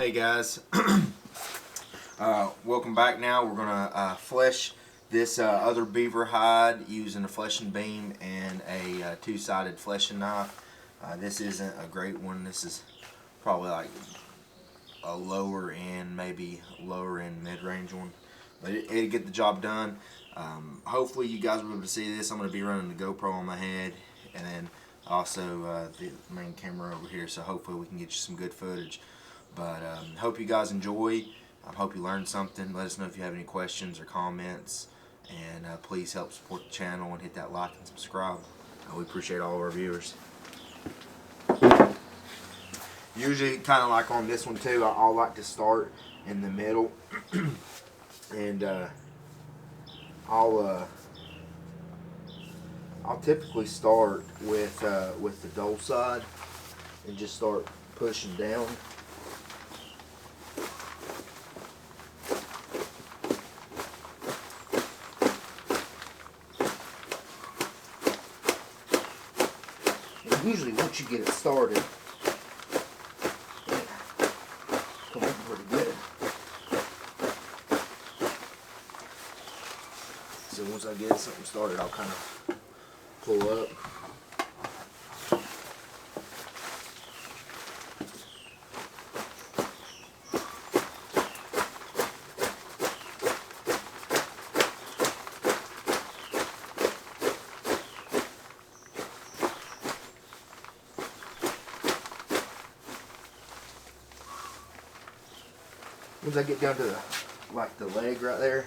Hey guys, welcome back. Now we're gonna flesh this other beaver hide using a fleshing beam and a two-sided fleshing knife. This isn't a great one. This is probably like a lower end, maybe lower end mid-range one, but it'll get the job done. Hopefully you guys will be able to see this. I'm going to be running the GoPro on my head and then also the main camera over here, so hopefully we can get you some good footage. But hope you guys enjoy. I hope you learned something. Let us know if you have any questions or comments, and please help support the channel and hit that like and subscribe. We appreciate all of our viewers. Usually, kind of like on this one too, I like to start in the middle, and I'll typically start with the dull side and just start pushing down. And usually, once you get it started, come up pretty good. So once I get something started, I'll kind of pull up. Once I get down to the leg right there,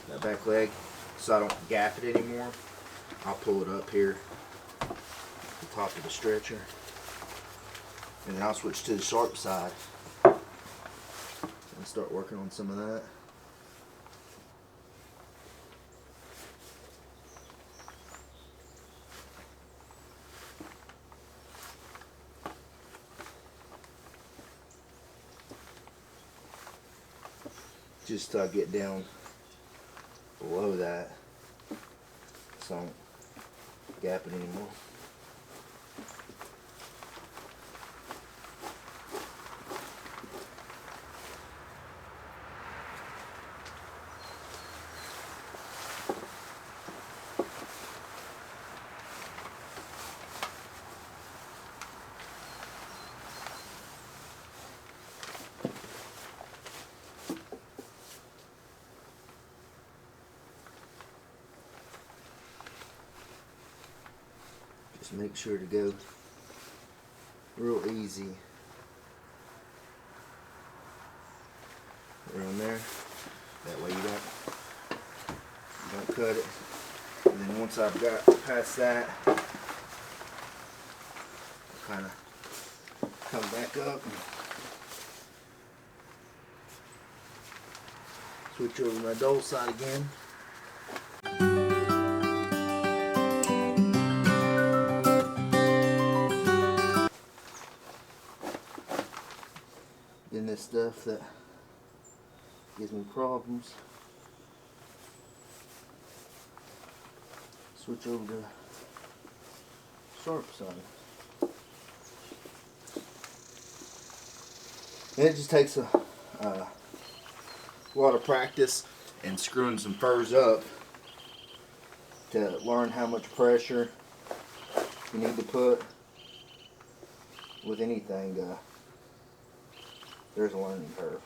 that back leg, so I don't gap it anymore, I'll pull it up here to the top of the stretcher, and then I'll switch to the sharp side and start working on some of that. Just get down below that so I don't gap it anymore. Just make sure to go real easy around there. That way you don't cut it. And then once I've got past that, I'll kind of come back up and switch over to my dull side again. Then this stuff that gives me problems, switch over to sharp side. And it just takes a lot of practice and screwing some furs up to learn how much pressure you need to put with anything. There's a learning curve.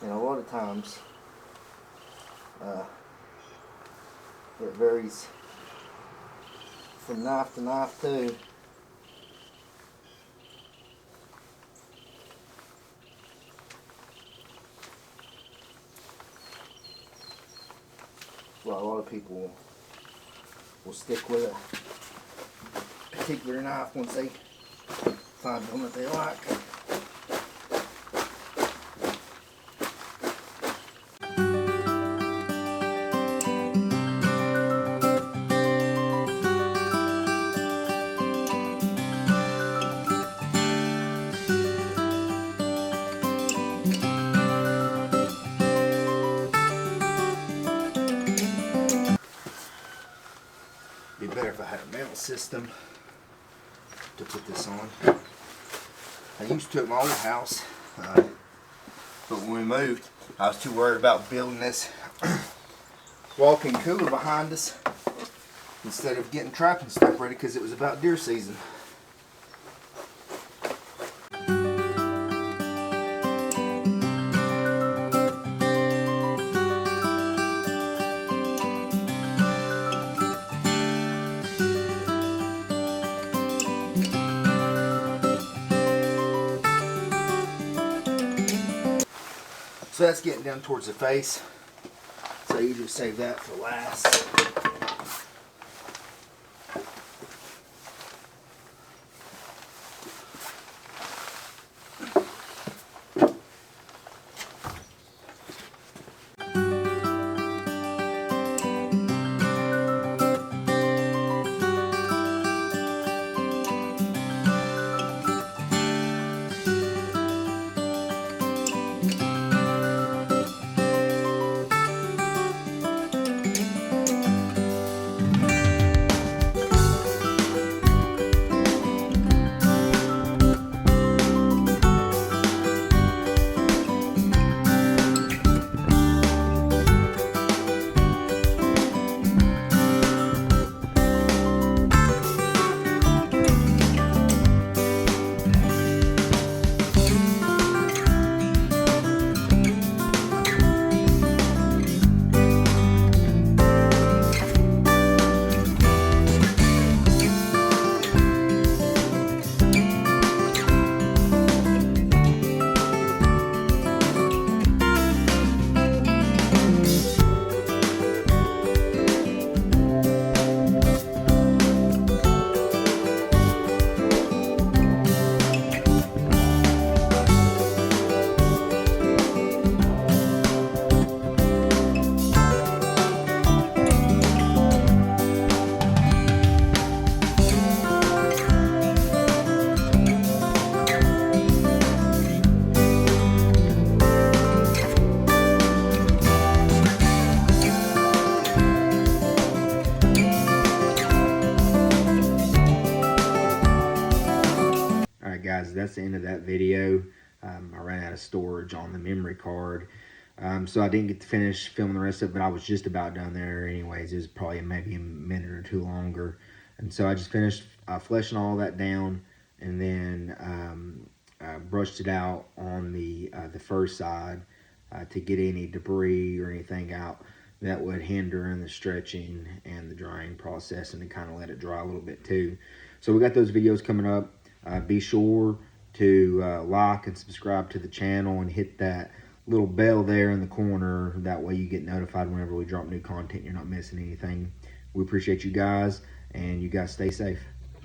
And a lot of times it varies from knife to knife too. Well, a lot of people will stick with a particular knife once they find one that they like. system to put this on. I used to at my old house, but when we moved, I was too worried about building this walk-in cooler behind us instead of getting trapping stuff ready, because it was about deer season. So that's getting down towards the face. So you just save that for last. Alright guys, that's the end of that video. I ran out of storage on the memory card. So I didn't get to finish filming the rest of it, but I was just about done there anyways. It was probably maybe a minute or two longer. And so I just finished fleshing all that down, and then brushed it out on the first side to get any debris or anything out that would hinder in the stretching and the drying process, and to kind of let it dry a little bit too. So we got those videos coming up. Be sure to like and subscribe to the channel, and hit that little bell there in the corner. That way you get notified whenever we drop new content. You're not missing anything. We appreciate you guys, and you guys stay safe.